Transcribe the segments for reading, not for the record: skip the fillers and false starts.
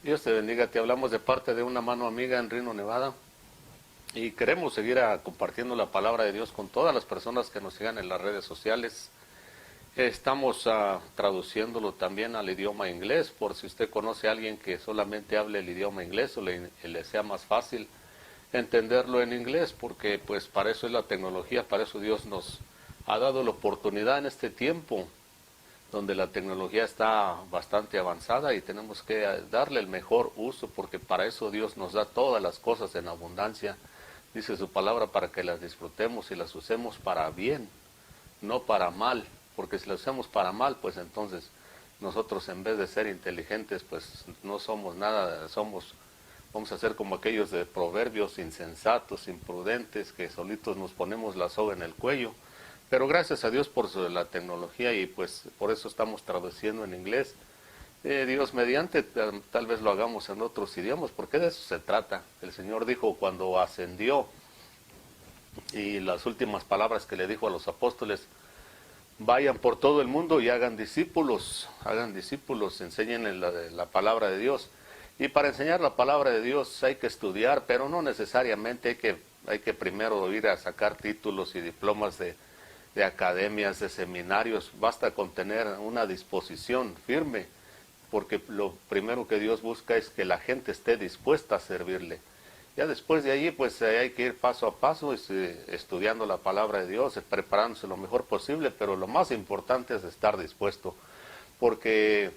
Dios te bendiga, te hablamos de parte de una mano amiga en Reno, Nevada, y queremos seguir compartiendo la palabra de Dios con todas las personas que nos sigan en las redes sociales. Estamos traduciéndolo también al idioma inglés, por si usted conoce a alguien que solamente hable el idioma inglés o le sea más fácil entenderlo en inglés, porque pues para eso es la tecnología, para eso Dios nos ha dado la oportunidad en este tiempo donde la tecnología está bastante avanzada y tenemos que darle el mejor uso, porque para eso Dios nos da todas las cosas en abundancia. Dice su palabra para que las disfrutemos y las usemos para bien, no para mal, porque si las usamos para mal, pues entonces nosotros en vez de ser inteligentes, pues no somos nada, vamos a ser como aquellos de proverbios insensatos, imprudentes, que solitos nos ponemos la soga en el cuello. Pero gracias a Dios por la tecnología y pues por eso estamos traduciendo en inglés. Dios mediante, tal vez lo hagamos en otros idiomas, porque de eso se trata. El Señor dijo cuando ascendió, y las últimas palabras que le dijo a los apóstoles: vayan por todo el mundo y hagan discípulos, enseñen la palabra de Dios. Y para enseñar la palabra de Dios hay que estudiar, pero no necesariamente hay que primero ir a sacar títulos y diplomas de academias, de seminarios. Basta con tener una disposición firme, porque lo primero que Dios busca es que la gente esté dispuesta a servirle. Ya después de allí, pues hay que ir paso a paso, estudiando la palabra de Dios, preparándose lo mejor posible, pero lo más importante es estar dispuesto, porque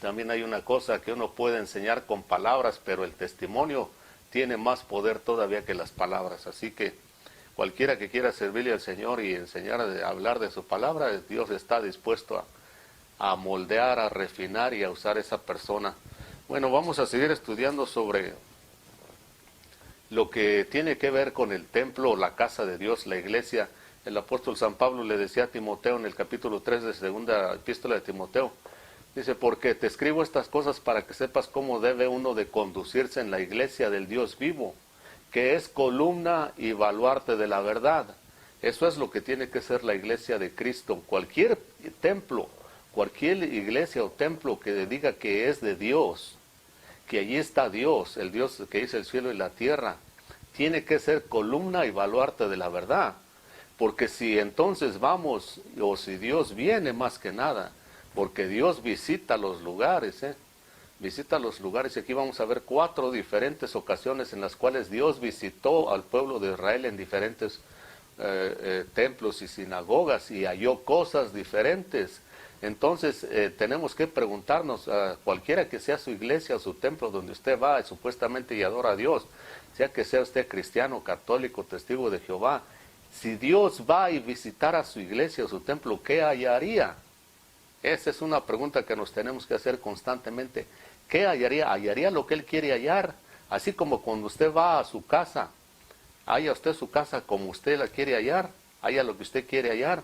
también hay una cosa que uno puede enseñar con palabras, pero el testimonio tiene más poder todavía que las palabras. Así que cualquiera que quiera servirle al Señor y enseñar a hablar de su palabra, Dios está dispuesto a moldear, a refinar y a usar esa persona. Bueno, vamos a seguir estudiando sobre lo que tiene que ver con el templo, la casa de Dios, la iglesia. El apóstol San Pablo le decía a Timoteo en el capítulo 3 de segunda epístola de Timoteo, dice: porque te escribo estas cosas para que sepas cómo debe uno de conducirse en la iglesia del Dios vivo, que es columna y baluarte de la verdad. Eso es lo que tiene que ser la iglesia de Cristo. Cualquier templo, cualquier iglesia o templo que diga que es de Dios, que allí está Dios, el Dios que hizo el cielo y la tierra, tiene que ser columna y baluarte de la verdad. Porque si entonces vamos, o si Dios viene más que nada, porque Dios visita los lugares, visita los lugares, y aquí vamos a ver 4 diferentes ocasiones en las cuales Dios visitó al pueblo de Israel en diferentes templos y sinagogas, y halló cosas diferentes. Entonces tenemos que preguntarnos, cualquiera que sea su iglesia o su templo donde usted va supuestamente y adora a Dios, sea que sea usted cristiano, católico, testigo de Jehová, si Dios va y visitara su iglesia o su templo, ¿qué hallaría? Esa es una pregunta que nos tenemos que hacer constantemente. ¿Qué hallaría? Hallaría lo que Él quiere hallar. Así como cuando usted va a su casa, halla usted su casa como usted la quiere hallar, halla lo que usted quiere hallar.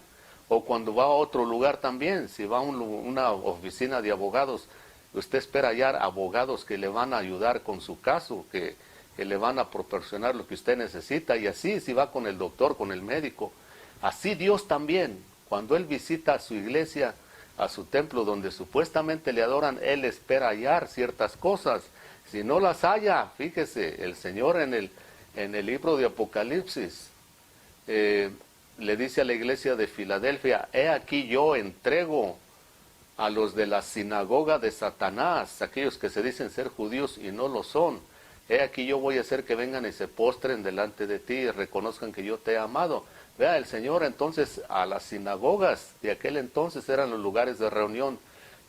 O cuando va a otro lugar también, si va a una oficina de abogados, usted espera hallar abogados que le van a ayudar con su caso, que le van a proporcionar lo que usted necesita. Y así, si va con el doctor, con el médico, así Dios también, cuando Él visita a su iglesia, a su templo donde supuestamente le adoran, Él espera hallar ciertas cosas. Si no las halla, fíjese, el Señor en el libro de Apocalipsis le dice a la iglesia de Filadelfia: he aquí yo entrego a los de la sinagoga de Satanás, aquellos que se dicen ser judíos y no lo son. He aquí yo voy a hacer que vengan y se postren delante de ti y reconozcan que yo te he amado. Vea, el Señor entonces a las sinagogas de aquel entonces eran los lugares de reunión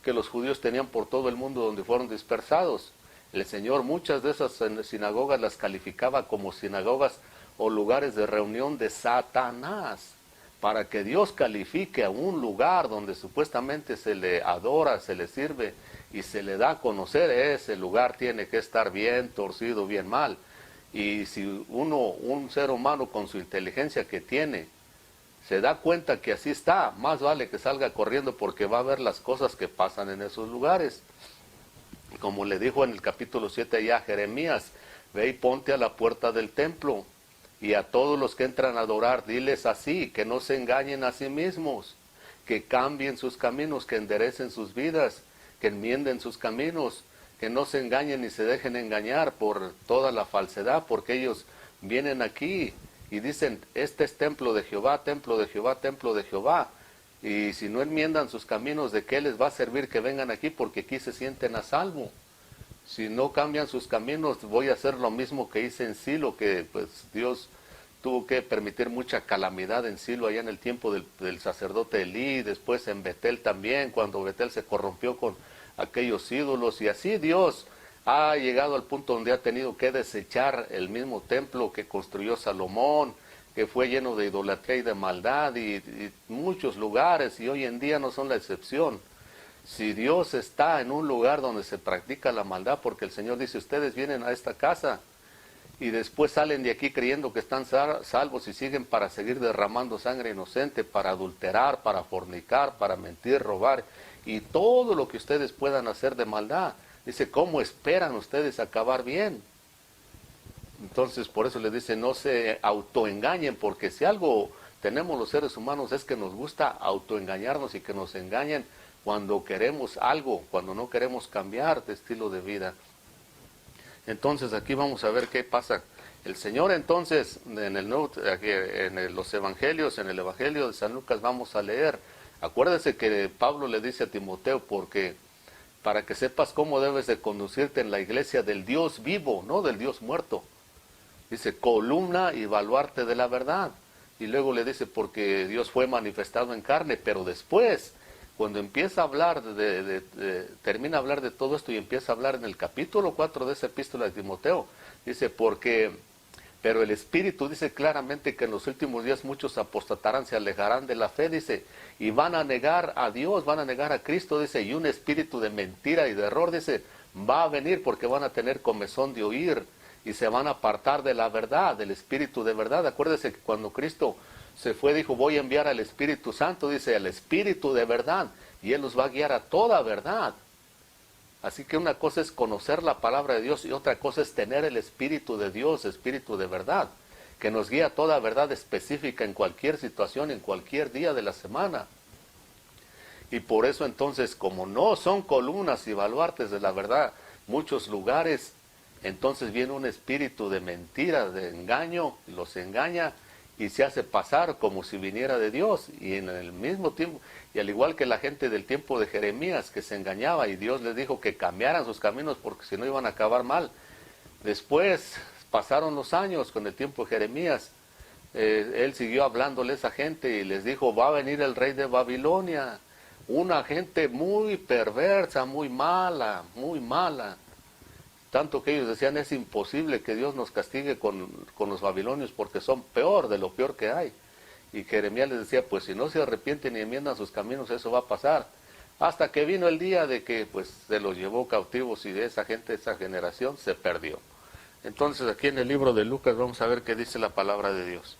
que los judíos tenían por todo el mundo donde fueron dispersados. El Señor muchas de esas sinagogas las calificaba como sinagogas o lugares de reunión de Satanás. Para que Dios califique a un lugar donde supuestamente se le adora, se le sirve y se le da a conocer, ese lugar tiene que estar bien torcido, bien mal. Y si un ser humano con su inteligencia que tiene, se da cuenta que así está, más vale que salga corriendo, porque va a ver las cosas que pasan en esos lugares. Como le dijo en el capítulo 7 ya a Jeremías: ve y ponte a la puerta del templo, y a todos los que entran a adorar, diles así, que no se engañen a sí mismos, que cambien sus caminos, que enderecen sus vidas, que enmienden sus caminos, que no se engañen ni se dejen engañar por toda la falsedad, porque ellos vienen aquí y dicen, este es templo de Jehová, templo de Jehová, templo de Jehová. Y si no enmiendan sus caminos, ¿de qué les va a servir que vengan aquí? Porque aquí se sienten a salvo. Si no cambian sus caminos, voy a hacer lo mismo que hice en Silo, que pues Dios tuvo que permitir mucha calamidad en Silo allá en el tiempo del sacerdote Elí, después en Betel también, cuando Betel se corrompió con aquellos ídolos, y así Dios ha llegado al punto donde ha tenido que desechar el mismo templo que construyó Salomón, que fue lleno de idolatría y de maldad, y muchos lugares, y hoy en día no son la excepción. Si Dios está en un lugar donde se practica la maldad, porque el Señor dice, ustedes vienen a esta casa y después salen de aquí creyendo que están salvos y siguen para seguir derramando sangre inocente, para adulterar, para fornicar, para mentir, robar y todo lo que ustedes puedan hacer de maldad. Dice, ¿cómo esperan ustedes acabar bien? Entonces, por eso les dice, no se autoengañen, porque si algo tenemos los seres humanos es que nos gusta autoengañarnos y que nos engañen cuando queremos algo, cuando no queremos cambiar de estilo de vida. Entonces, aquí vamos a ver qué pasa. El Señor entonces, los evangelios, en el Evangelio de San Lucas vamos a leer. Acuérdense que Pablo le dice a Timoteo, porque para que sepas cómo debes de conducirte en la iglesia del Dios vivo, no del Dios muerto. Dice, columna y baluarte de la verdad. Y luego le dice, porque Dios fue manifestado en carne, pero después, cuando empieza a hablar, termina a hablar de todo esto y empieza a hablar en el capítulo 4 de esa epístola de Timoteo, dice, pero el Espíritu dice claramente que en los últimos días muchos apostatarán, se alejarán de la fe, dice, y van a negar a Dios, van a negar a Cristo, dice, y un espíritu de mentira y de error, dice, va a venir porque van a tener comezón de oír y se van a apartar de la verdad, del Espíritu de verdad. Acuérdese que cuando Cristo se fue, dijo, voy a enviar al Espíritu Santo, dice, al Espíritu de verdad, y Él los va a guiar a toda verdad. Así que una cosa es conocer la palabra de Dios y otra cosa es tener el Espíritu de Dios, Espíritu de verdad, que nos guía a toda verdad específica en cualquier situación, en cualquier día de la semana. Y por eso entonces, como no son columnas y baluartes de la verdad, muchos lugares, entonces viene un espíritu de mentira, de engaño, los engaña y se hace pasar como si viniera de Dios. Y en el mismo tiempo, y al igual que la gente del tiempo de Jeremías, que se engañaba y Dios les dijo que cambiaran sus caminos porque si no iban a acabar mal. Después pasaron los años con el tiempo de Jeremías, él siguió hablándole a esa gente y les dijo, va a venir el rey de Babilonia, una gente muy perversa, muy mala, tanto que ellos decían, es imposible que Dios nos castigue con los babilonios porque son peor de lo peor que hay. Y Jeremías les decía, pues si no se arrepienten y enmiendan sus caminos, eso va a pasar. Hasta que vino el día de que pues se los llevó cautivos y de esa gente, esa generación, se perdió. Entonces aquí en el libro de Lucas vamos a ver qué dice la palabra de Dios.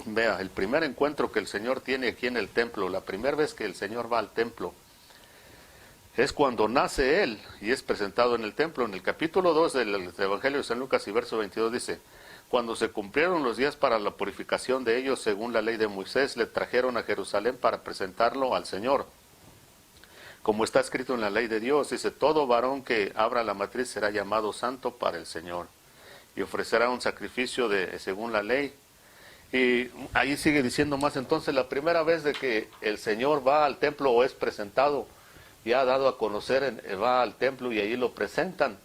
Vea, el primer encuentro que el Señor tiene aquí en el templo, la primera vez que el Señor va al templo, es cuando nace Él y es presentado en el templo. En el capítulo 2 del Evangelio de San Lucas y verso 22 dice, cuando se cumplieron los días para la purificación de ellos según la ley de Moisés, le trajeron a Jerusalén para presentarlo al Señor. Como está escrito en la ley de Dios, dice, todo varón que abra la matriz será llamado santo para el Señor y ofrecerá un sacrificio según la ley. Y ahí sigue diciendo más, entonces la primera vez de que el Señor va al templo o es presentado, ya ha dado a conocer, va al templo y allí lo presentan.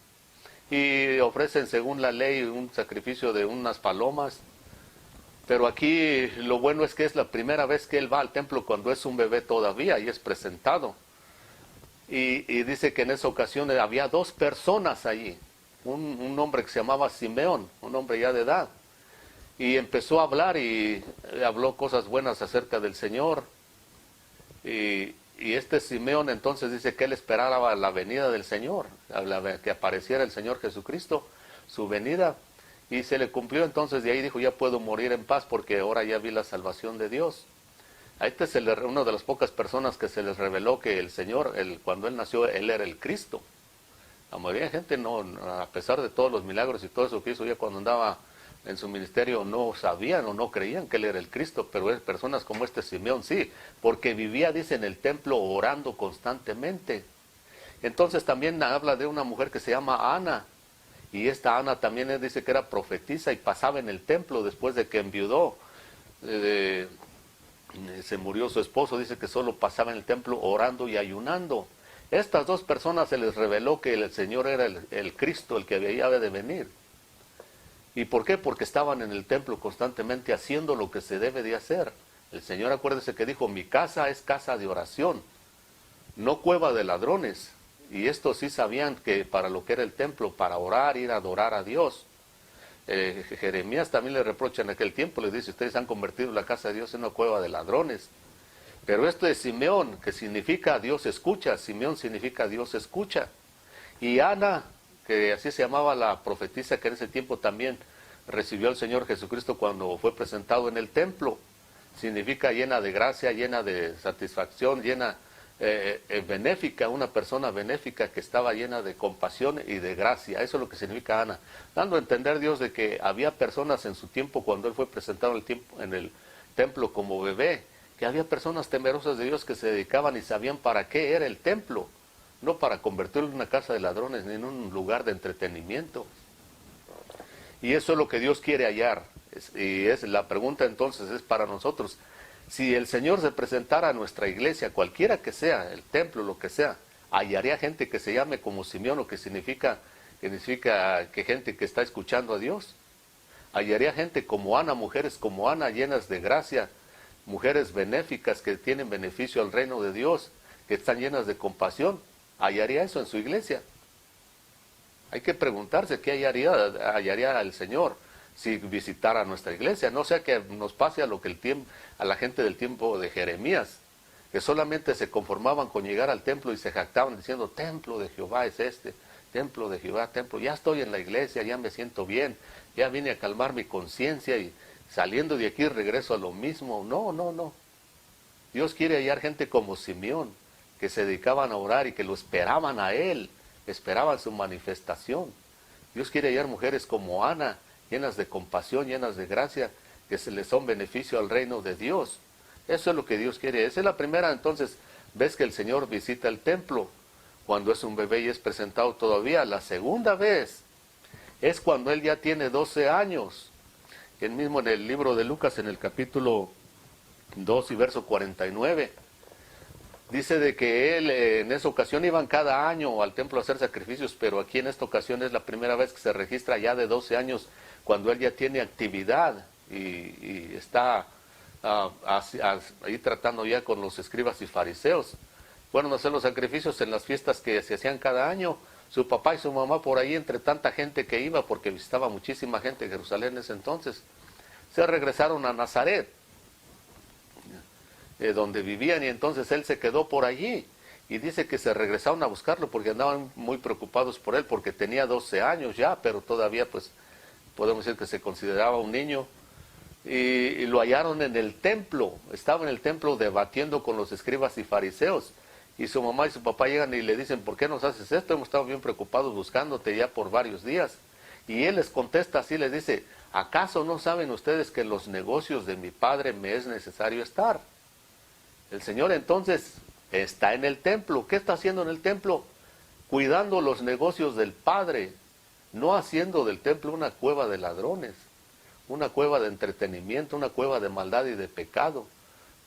Y ofrecen según la ley un sacrificio de unas palomas. Pero aquí lo bueno es que es la primera vez que él va al templo cuando es un bebé todavía y es presentado. Y dice que en esa ocasión había dos personas allí. Un hombre que se llamaba Simeón, un hombre ya de edad. Y empezó a hablar y habló cosas buenas acerca del Señor. Y este Simeón entonces dice que él esperaba la venida del Señor, que apareciera el Señor Jesucristo, su venida, y se le cumplió. Entonces de ahí dijo, ya puedo morir en paz porque ahora ya vi la salvación de Dios. A este es una de las pocas personas que se les reveló que el Señor, cuando él nació, él era el Cristo. La mayoría de gente no, a pesar de todos los milagros y todo eso que hizo ya cuando andaba en su ministerio, no sabían o no creían que él era el Cristo, pero personas como este Simeón sí, porque vivía, dice, en el templo orando constantemente. Entonces también habla de una mujer que se llama Ana, y esta Ana también dice que era profetisa y pasaba en el templo después de que enviudó. Se murió su esposo, dice que solo pasaba en el templo orando y ayunando. Estas dos personas se les reveló que el Señor era el Cristo, el que había de venir. ¿Y por qué? Porque estaban en el templo constantemente haciendo lo que se debe de hacer. El Señor, acuérdese que dijo, mi casa es casa de oración, no cueva de ladrones. Y estos sí sabían que para lo que era el templo, para orar, ir a adorar a Dios. Jeremías también le reprocha en aquel tiempo, le dice, ustedes han convertido la casa de Dios en una cueva de ladrones. Pero esto es Simeón, que significa Dios escucha. Simeón significa Dios escucha. Y Ana, que así se llamaba la profetisa, que en ese tiempo también recibió al Señor Jesucristo cuando fue presentado en el templo, significa llena de gracia, llena de satisfacción, llena benéfica, una persona benéfica que estaba llena de compasión y de gracia. Eso es lo que significa Ana, dando a entender Dios de que había personas en su tiempo, cuando él fue presentado en el templo como bebé, que había personas temerosas de Dios que se dedicaban y sabían para qué era el templo, no para convertirlo en una casa de ladrones ni en un lugar de entretenimiento. Y eso es lo que Dios quiere hallar. Y es la pregunta entonces es para nosotros. Si el Señor se presentara a nuestra iglesia, cualquiera que sea, el templo, lo que sea, hallaría gente que se llame como Simeón, o que significa que gente que está escuchando a Dios. Hallaría gente como Ana, mujeres como Ana, llenas de gracia, mujeres benéficas que tienen beneficio al reino de Dios, que están llenas de compasión. ¿Hallaría eso en su iglesia? Hay que preguntarse qué hallaría el Señor si visitara nuestra iglesia. No sea que nos pase a lo que a la gente del tiempo de Jeremías, que solamente se conformaban con llegar al templo y se jactaban diciendo, templo de Jehová es este, templo de Jehová, templo, ya estoy en la iglesia, ya me siento bien, ya vine a calmar mi conciencia y saliendo de aquí regreso a lo mismo. No, no, no. Dios quiere hallar gente como Simeón, que se dedicaban a orar y que lo esperaban a él, esperaban su manifestación. Dios quiere hallar mujeres como Ana, llenas de compasión, llenas de gracia, que se les son beneficio al reino de Dios. Eso es lo que Dios quiere. Esa es la primera, entonces, vez que el Señor visita el templo, cuando es un bebé y es presentado todavía. La segunda vez es cuando él ya tiene 12 años. Él mismo en el libro de Lucas, en el capítulo 2 y verso 49, dice de que él en esa ocasión iban cada año al templo a hacer sacrificios, pero aquí en esta ocasión es la primera vez que se registra ya de 12 años, cuando él ya tiene actividad y está ahí tratando ya con los escribas y fariseos. Fueron a hacer los sacrificios en las fiestas que se hacían cada año. Su papá y su mamá por ahí, entre tanta gente que iba, porque visitaba muchísima gente en Jerusalén en ese entonces, se regresaron a Nazaret, donde vivían, y entonces él se quedó por allí. Y dice que se regresaron a buscarlo porque andaban muy preocupados por él, porque tenía 12 años ya, pero todavía pues podemos decir que se consideraba un niño. Y lo hallaron en el templo, estaba en el templo debatiendo con los escribas y fariseos. Y su mamá y su papá llegan y le dicen, ¿por qué nos haces esto? Hemos estado bien preocupados buscándote ya por varios días. Y él les contesta así, les dice, ¿acaso no saben ustedes que en los negocios de mi padre me es necesario estar? El Señor entonces está en el templo. ¿Qué está haciendo en el templo? Cuidando los negocios del Padre, no haciendo del templo una cueva de ladrones, una cueva de entretenimiento, una cueva de maldad y de pecado.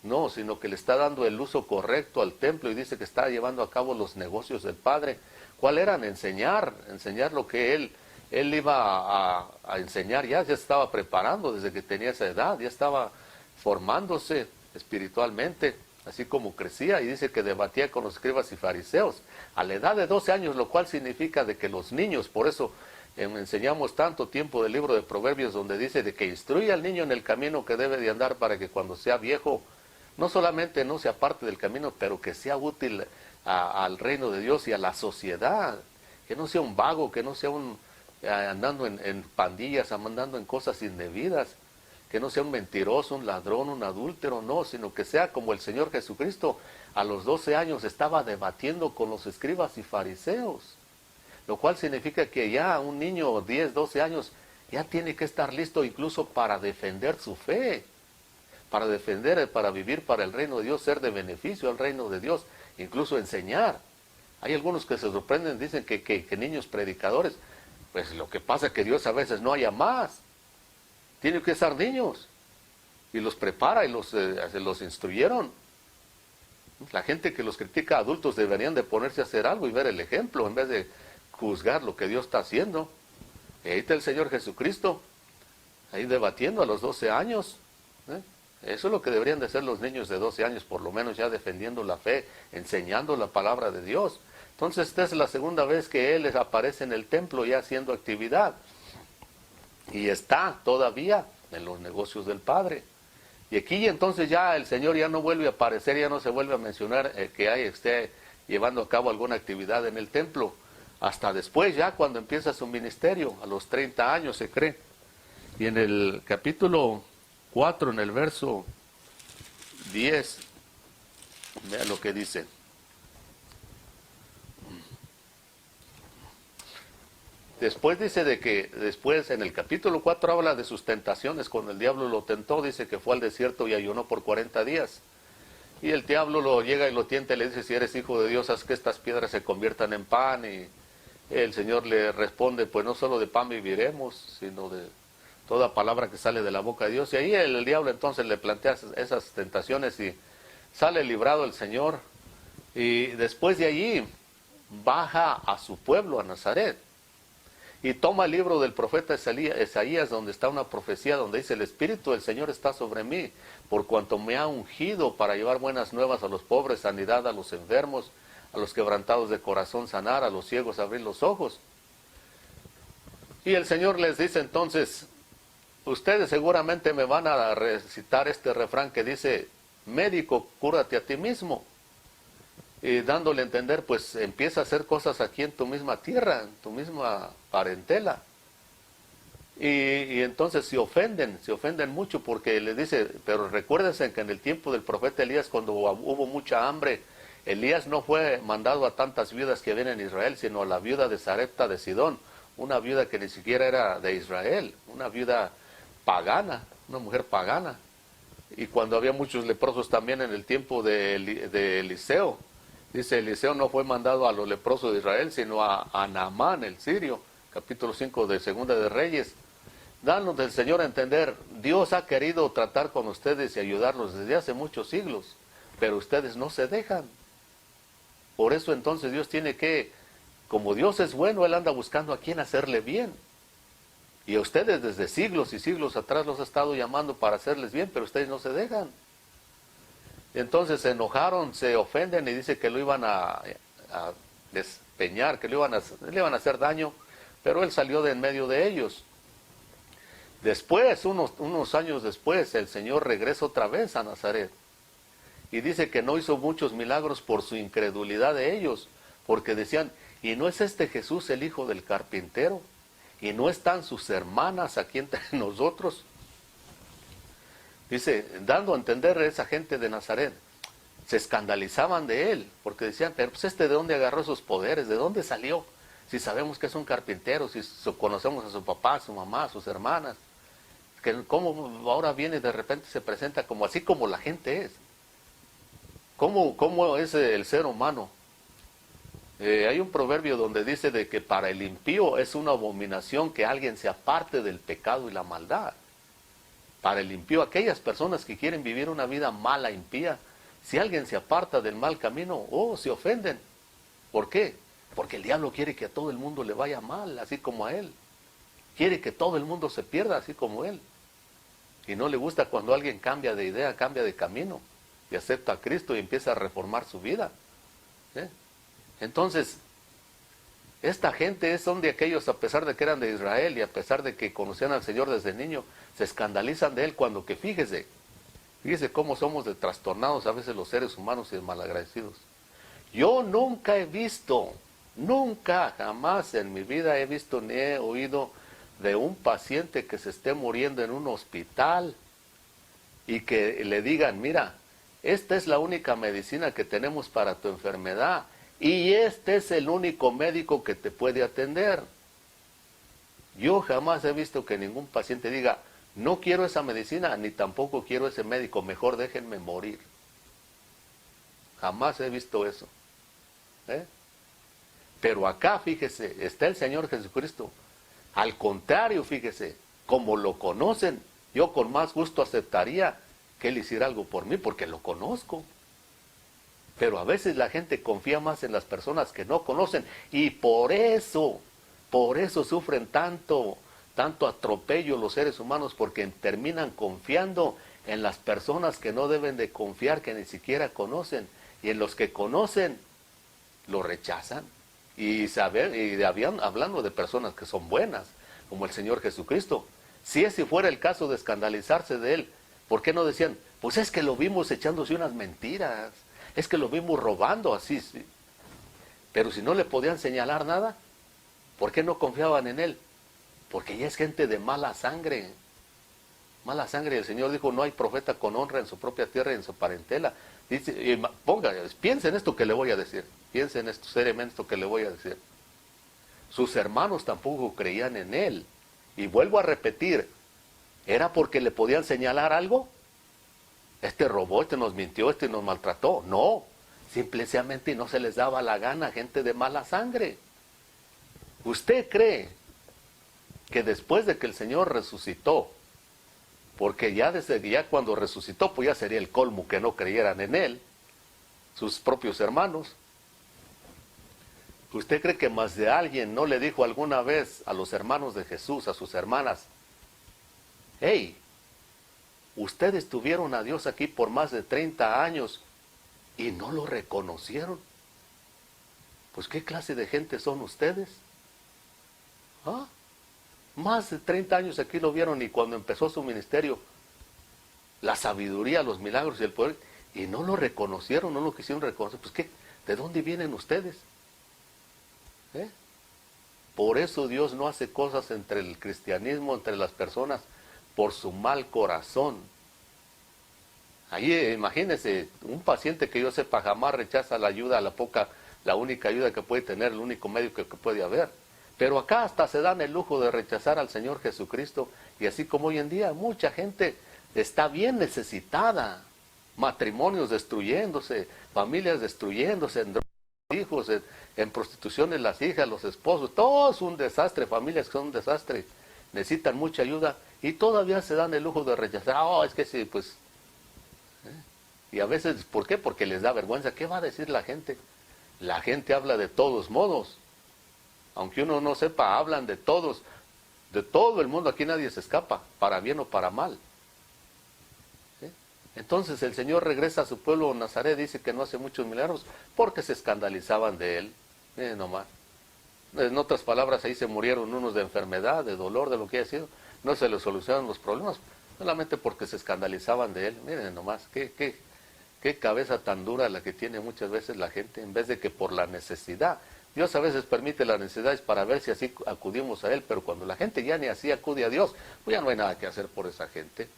No, sino que le está dando el uso correcto al templo y dice que está llevando a cabo los negocios del Padre. ¿Cuál eran? Enseñar lo que él iba a enseñar. Ya se estaba preparando desde que tenía esa edad, ya estaba formándose espiritualmente, así como crecía, y dice que debatía con los escribas y fariseos a la edad de 12 años, lo cual significa de que los niños, por eso enseñamos tanto tiempo del libro de Proverbios, donde dice de que instruye al niño en el camino que debe de andar para que cuando sea viejo, no solamente no se aparte del camino, pero que sea útil al reino de Dios y a la sociedad, que no sea un vago, que no sea andando en pandillas, andando en cosas indebidas, que no sea un mentiroso, un ladrón, un adúltero, no, sino que sea como el Señor Jesucristo. A los 12 años estaba debatiendo con los escribas y fariseos, lo cual significa que ya un niño de 10, 12 años ya tiene que estar listo incluso para defender su fe, para defender, para vivir para el reino de Dios, ser de beneficio al reino de Dios, incluso enseñar Hay algunos que se sorprenden, dicen que niños predicadores. Pues lo que pasa es que Dios a veces no haya más. Tienen que ser niños. Y los prepara y los instruyeron. La gente que los critica, adultos, deberían de ponerse a hacer algo y ver el ejemplo en vez de juzgar lo que Dios está haciendo. Y ahí está el Señor Jesucristo, ahí debatiendo a los 12 años. ¿eh? Eso es lo que deberían de ser los niños de 12 años, por lo menos ya defendiendo la fe, enseñando la palabra de Dios. Entonces esta es la segunda vez que Él les aparece en el templo ya haciendo actividad. Y está todavía en los negocios del Padre. Y aquí entonces ya el Señor ya no vuelve a aparecer, ya no se vuelve a mencionar que esté llevando a cabo alguna actividad en el templo. Hasta después ya cuando empieza su ministerio, a los 30 años se cree. Y en el capítulo 4, en el verso 10, vea lo que dice. Después dice de que, después en el capítulo 4 habla de sus tentaciones, cuando el diablo lo tentó, dice que fue al desierto y ayunó por 40 días. Y el diablo lo llega y lo tienta y le dice, si eres hijo de Dios, haz que estas piedras se conviertan en pan. Y el Señor le responde, pues no solo de pan viviremos, sino de toda palabra que sale de la boca de Dios. Y ahí el diablo entonces le plantea esas tentaciones y sale librado el Señor. Y después de allí baja a su pueblo, a Nazaret. Y toma el libro del profeta Isaías, donde está una profecía, donde dice, el Espíritu del Señor está sobre mí, por cuanto me ha ungido para llevar buenas nuevas a los pobres, sanidad a los enfermos, a los quebrantados de corazón sanar, a los ciegos abrir los ojos. Y el Señor les dice entonces, ustedes seguramente me van a recitar este refrán que dice, médico, cúrate a ti mismo. Y dándole a entender, pues empieza a hacer cosas aquí en tu misma tierra, en tu misma parentela. Y entonces se ofenden mucho porque le dice, pero recuérdense que en el tiempo del profeta Elías, cuando hubo mucha hambre, Elías no fue mandado a tantas viudas que había en Israel, sino a la viuda de Sarepta de Sidón, una viuda que ni siquiera era de Israel, una viuda pagana, una mujer pagana. Y cuando había muchos leprosos también en el tiempo de Eliseo, dice, Eliseo no fue mandado a los leprosos de Israel, sino a Naamán, el sirio, capítulo 5 de Segunda de Reyes. Danos del Señor a entender, Dios ha querido tratar con ustedes y ayudarlos desde hace muchos siglos, pero ustedes no se dejan. Por eso entonces Dios tiene que, como Dios es bueno, Él anda buscando a quien hacerle bien. Y a ustedes desde siglos y siglos atrás los ha estado llamando para hacerles bien, pero ustedes no se dejan. Entonces se enojaron, se ofenden y dice que lo iban a despeñar, que le iban a hacer daño, pero él salió de en medio de ellos. Después, unos años después, el Señor regresa otra vez a Nazaret. Y dice que no hizo muchos milagros por su incredulidad de ellos, porque decían, ¿y no es este Jesús el hijo del carpintero? ¿Y no están sus hermanas aquí entre nosotros? Dice, dando a entender a esa gente de Nazaret, se escandalizaban de él, porque decían, pero pues ¿de dónde agarró esos poderes? ¿De dónde salió? Si sabemos que es un carpintero, si conocemos a su papá, a su mamá, a sus hermanas, que cómo ahora viene de repente se presenta como así como la gente es. ¿Cómo es el ser humano? Hay un proverbio donde dice de que para el impío es una abominación que alguien se aparte del pecado y la maldad. Para el impío, aquellas personas que quieren vivir una vida mala, impía, si alguien se aparta del mal camino, se ofenden. ¿Por qué? Porque el diablo quiere que a todo el mundo le vaya mal, así como a él. Quiere que todo el mundo se pierda, así como él. Y no le gusta cuando alguien cambia de idea, cambia de camino, y acepta a Cristo y empieza a reformar su vida. Entonces, esta gente son de aquellos, a pesar de que eran de Israel y a pesar de que conocían al Señor desde niño, se escandalizan de Él cuando que fíjese cómo somos de trastornados a veces los seres humanos y de malagradecidos. Yo nunca he visto, jamás en mi vida he visto ni he oído de un paciente que se esté muriendo en un hospital y que le digan, mira, esta es la única medicina que tenemos para tu enfermedad y este es el único médico que te puede atender. Yo jamás he visto que ningún paciente diga, no quiero esa medicina, ni tampoco quiero ese médico, mejor déjenme morir. Jamás he visto eso. Pero acá, fíjese, está el Señor Jesucristo. Al contrario, fíjese, como lo conocen, yo con más gusto aceptaría que Él hiciera algo por mí, porque lo conozco. Pero a veces la gente confía más en las personas que no conocen, y por eso sufren tanto atropello los seres humanos, porque terminan confiando en las personas que no deben de confiar, que ni siquiera conocen, y en los que conocen, lo rechazan. Hablando de personas que son buenas, como el Señor Jesucristo, si ese fuera el caso de escandalizarse de Él, ¿por qué no decían, pues es que lo vimos echándose unas mentiras, es que lo vimos robando así? Sí. Pero si no le podían señalar nada, ¿por qué no confiaban en Él? Porque ya es gente de mala sangre. Mala sangre. El Señor dijo, no hay profeta con honra en su propia tierra y en su parentela. Dice, piensen en esto que le voy a decir. Piensen esto seriamente, esto que le voy a decir. Sus hermanos tampoco creían en Él. Y vuelvo a repetir, ¿era porque le podían señalar algo? Este robó, este nos mintió, este nos maltrató. No, simplemente no se les daba la gana, gente de mala sangre. ¿Usted cree que después de que el Señor resucitó, porque ya cuando resucitó, pues ya sería el colmo que no creyeran en Él, sus propios hermanos? ¿Usted cree que más de alguien no le dijo alguna vez a los hermanos de Jesús, a sus hermanas, hey, ustedes tuvieron a Dios aquí por más de 30 años y no lo reconocieron? Pues ¿qué clase de gente son ustedes? ¿Ah? Más de 30 años aquí lo vieron, y cuando empezó su ministerio, la sabiduría, los milagros y el poder, y no lo reconocieron, no lo quisieron reconocer. Pues ¿qué? ¿De dónde vienen ustedes? Por eso Dios no hace cosas entre el cristianismo, entre las personas, por su mal corazón. Ahí imagínense, un paciente que yo sepa jamás rechaza la ayuda, la única ayuda que puede tener, el único medio que puede haber. Pero acá hasta se dan el lujo de rechazar al Señor Jesucristo, y así como hoy en día mucha gente está bien necesitada, matrimonios destruyéndose, familias destruyéndose, en drogas, hijos, en prostituciones las hijas, los esposos, todo es un desastre, familias que son un desastre, necesitan mucha ayuda, y todavía se dan el lujo de rechazar. Es que sí, pues, y a veces, ¿por qué? Porque les da vergüenza. ¿Qué va a decir la gente? La gente habla de todos modos. Aunque uno no sepa, hablan de todos, de todo el mundo. Aquí nadie se escapa, para bien o para mal. ¿Sí? Entonces el Señor regresa a su pueblo Nazaret, dice que no hace muchos milagros, porque se escandalizaban de Él. Miren nomás. En otras palabras, ahí se murieron unos de enfermedad, de dolor, de lo que haya sido. No se les solucionaron los problemas, solamente porque se escandalizaban de Él. Miren nomás, qué cabeza tan dura la que tiene muchas veces la gente, en vez de que por la necesidad. Dios a veces permite las necesidades para ver si así acudimos a Él, pero cuando la gente ya ni así acude a Dios, pues ya no hay nada que hacer por esa gente.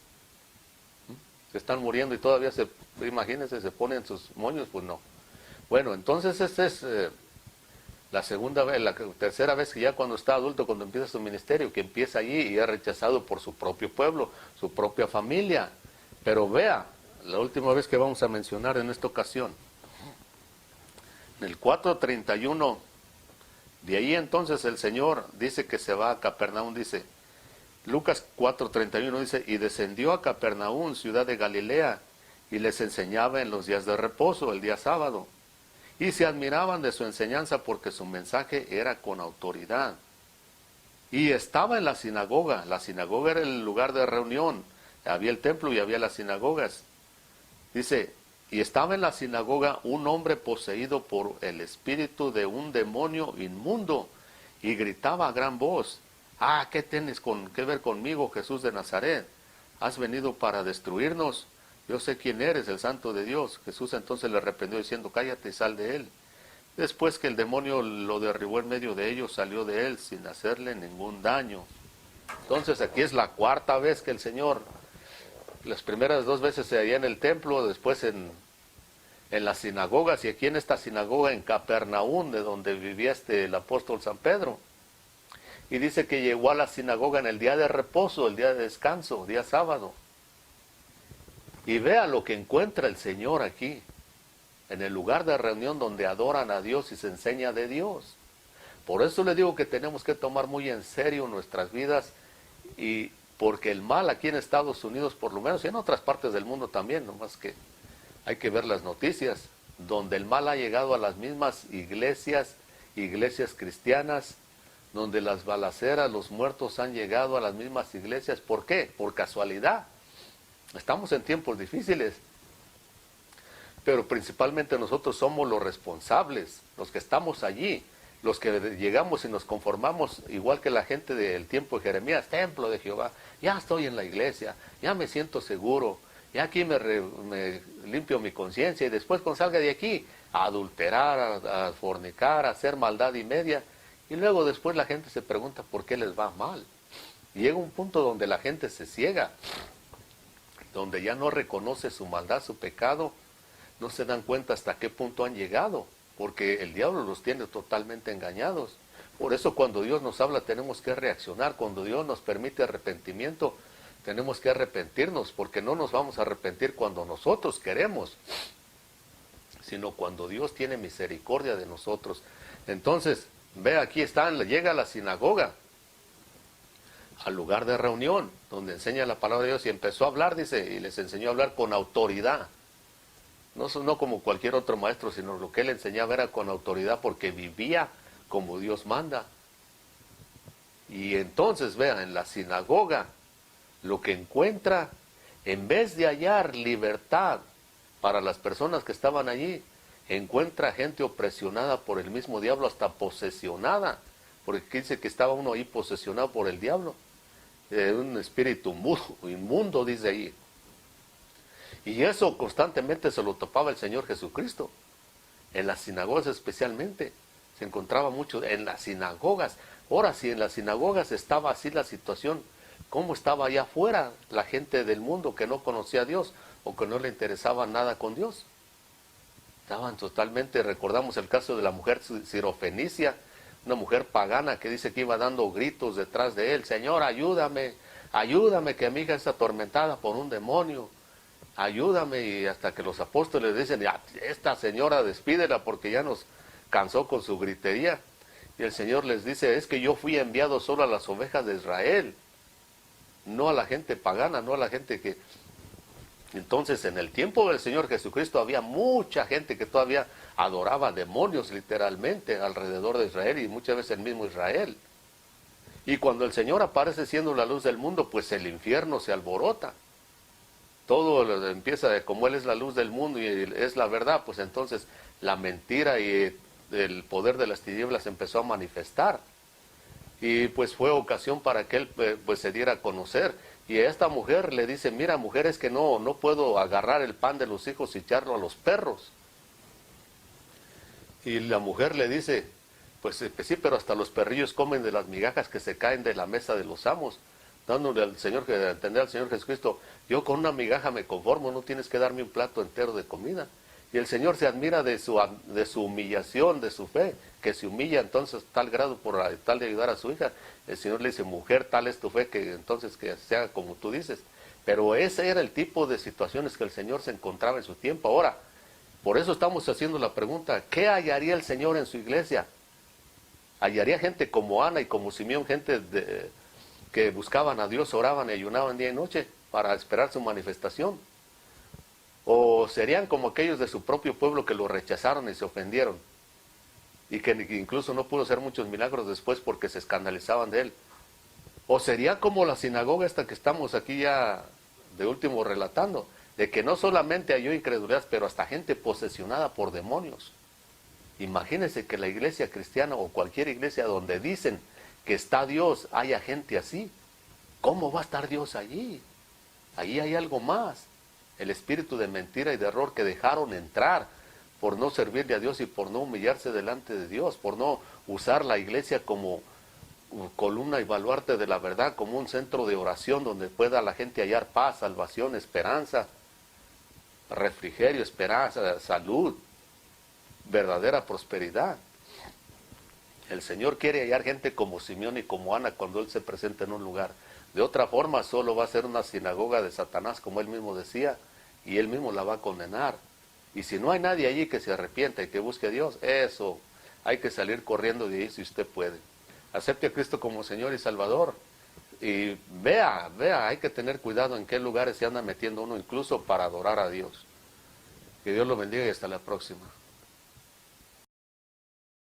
Se están muriendo y todavía imagínense, se ponen sus moños, pues no. Bueno, entonces esta es la tercera vez que ya cuando está adulto, cuando empieza su ministerio, que empieza allí y es rechazado por su propio pueblo, su propia familia. Pero vea, la última vez que vamos a mencionar en esta ocasión, en el 4:31, de ahí entonces el Señor dice que se va a Capernaum, dice, Lucas 4:31 dice, y descendió a Capernaum, ciudad de Galilea, y les enseñaba en los días de reposo, el día sábado, y se admiraban de su enseñanza porque su mensaje era con autoridad. Y estaba en la sinagoga era el lugar de reunión, había el templo y había las sinagogas. Dice, y estaba en la sinagoga un hombre poseído por el espíritu de un demonio inmundo, y gritaba a gran voz, ¿qué tienes que ver conmigo, Jesús de Nazaret? ¿Has venido para destruirnos? Yo sé quién eres, el Santo de Dios. Jesús entonces le reprendió diciendo, cállate y sal de él. Después que el demonio lo derribó en medio de ellos, salió de él sin hacerle ningún daño. Entonces aquí es la cuarta vez que el Señor, las primeras 2 veces allá en el templo, después en las sinagogas, y aquí en esta sinagoga en Capernaum, de donde vivía el apóstol San Pedro. Y dice que llegó a la sinagoga en el día de reposo, el día de descanso, día sábado. Y vea lo que encuentra el Señor aquí, en el lugar de reunión donde adoran a Dios y se enseña de Dios. Por eso le digo que tenemos que tomar muy en serio nuestras vidas, y porque el mal aquí en Estados Unidos, por lo menos, y en otras partes del mundo también, nomás que hay que ver las noticias, donde el mal ha llegado a las mismas iglesias cristianas, donde las balaceras, los muertos han llegado a las mismas iglesias. ¿Por qué? Por casualidad. Estamos en tiempos difíciles, pero principalmente nosotros somos los responsables, los que estamos allí, los que llegamos y nos conformamos, igual que la gente del tiempo de Jeremías: templo de Jehová, ya estoy en la iglesia, ya me siento seguro, ya aquí me limpio mi conciencia, y después cuando salga de aquí, a adulterar, a fornicar, a hacer maldad y media, y luego después la gente se pregunta por qué les va mal. Y llega un punto donde la gente se ciega, donde ya no reconoce su maldad, su pecado, no se dan cuenta hasta qué punto han llegado, porque el diablo los tiene totalmente engañados. Por eso cuando Dios nos habla tenemos que reaccionar. Cuando Dios nos permite arrepentimiento, tenemos que arrepentirnos, porque no nos vamos a arrepentir cuando nosotros queremos, sino cuando Dios tiene misericordia de nosotros. Entonces, ve, aquí están, llega a la sinagoga, al lugar de reunión, donde enseña la palabra de Dios, y empezó a hablar, dice, y les enseñó a hablar con autoridad. No como cualquier otro maestro, sino lo que él enseñaba era con autoridad, porque vivía como Dios manda. Y entonces, vean, en la sinagoga, lo que encuentra, en vez de hallar libertad para las personas que estaban allí, encuentra gente opresionada por el mismo diablo, hasta posesionada, porque dice que estaba uno ahí posesionado por el diablo, un espíritu inmundo, dice ahí. Y eso constantemente se lo topaba el Señor Jesucristo, en las sinagogas especialmente, se encontraba mucho en las sinagogas. Ahora, si en las sinagogas estaba así la situación, ¿cómo estaba allá afuera la gente del mundo que no conocía a Dios o que no le interesaba nada con Dios? Estaban totalmente, recordamos el caso de la mujer sirofenicia, una mujer pagana que dice que iba dando gritos detrás de él: Señor, ayúdame, ayúdame, que mi hija está atormentada por un demonio, ayúdame. Y hasta que los apóstoles dicen: esta señora despídela porque ya nos cansó con su gritería. Y el Señor les dice: es que yo fui enviado solo a las ovejas de Israel, no a la gente pagana, no a la gente que... Entonces, en el tiempo del Señor Jesucristo había mucha gente que todavía adoraba demonios literalmente alrededor de Israel, y muchas veces el mismo Israel. Y cuando el Señor aparece siendo la luz del mundo, pues el infierno se alborota. Todo empieza, como Él es la luz del mundo y es la verdad, pues entonces la mentira y el poder de las tinieblas empezó a manifestar. Y pues fue ocasión para que Él pues se diera a conocer. Y a esta mujer le dice: mira, mujer, es que no puedo agarrar el pan de los hijos y echarlo a los perros. Y la mujer le dice: pues sí, pero hasta los perrillos comen de las migajas que se caen de la mesa de los amos, dándole al Señor, a entender al Señor Jesucristo: yo con una migaja me conformo, no tienes que darme un plato entero de comida. Y el Señor se admira de su humillación, de su fe, que se humilla entonces tal grado por tal de ayudar a su hija. El Señor le dice: mujer, tal es tu fe, que entonces que se haga como tú dices. Pero ese era el tipo de situaciones que el Señor se encontraba en su tiempo. Ahora, por eso estamos haciendo la pregunta: ¿qué hallaría el Señor en su iglesia? ¿Hallaría gente como Ana y como Simeón, gente que buscaban a Dios, oraban y ayunaban día y noche para esperar su manifestación? ¿O serían como aquellos de su propio pueblo que lo rechazaron y se ofendieron, y que incluso no pudo hacer muchos milagros después porque se escandalizaban de él? ¿O sería como la sinagoga esta que estamos aquí ya de último relatando, de que no solamente halló incredulidad, pero hasta gente posesionada por demonios? Imagínense que la iglesia cristiana o cualquier iglesia donde dicen que está Dios haya gente así. ¿Cómo va a estar Dios allí? Allí hay algo más: el espíritu de mentira y de error que dejaron entrar por no servirle a Dios y por no humillarse delante de Dios, por no usar la iglesia como columna y baluarte de la verdad, como un centro de oración donde pueda la gente hallar paz, salvación, esperanza, refrigerio, esperanza, salud, verdadera prosperidad. El Señor quiere hallar gente como Simeón y como Ana cuando Él se presenta en un lugar. De otra forma, solo va a ser una sinagoga de Satanás, como Él mismo decía, y Él mismo la va a condenar. Y si no hay nadie allí que se arrepienta y que busque a Dios, eso, hay que salir corriendo de ahí si usted puede. Acepte a Cristo como Señor y Salvador. Y vea, hay que tener cuidado en qué lugares se anda metiendo uno, incluso para adorar a Dios. Que Dios lo bendiga y hasta la próxima.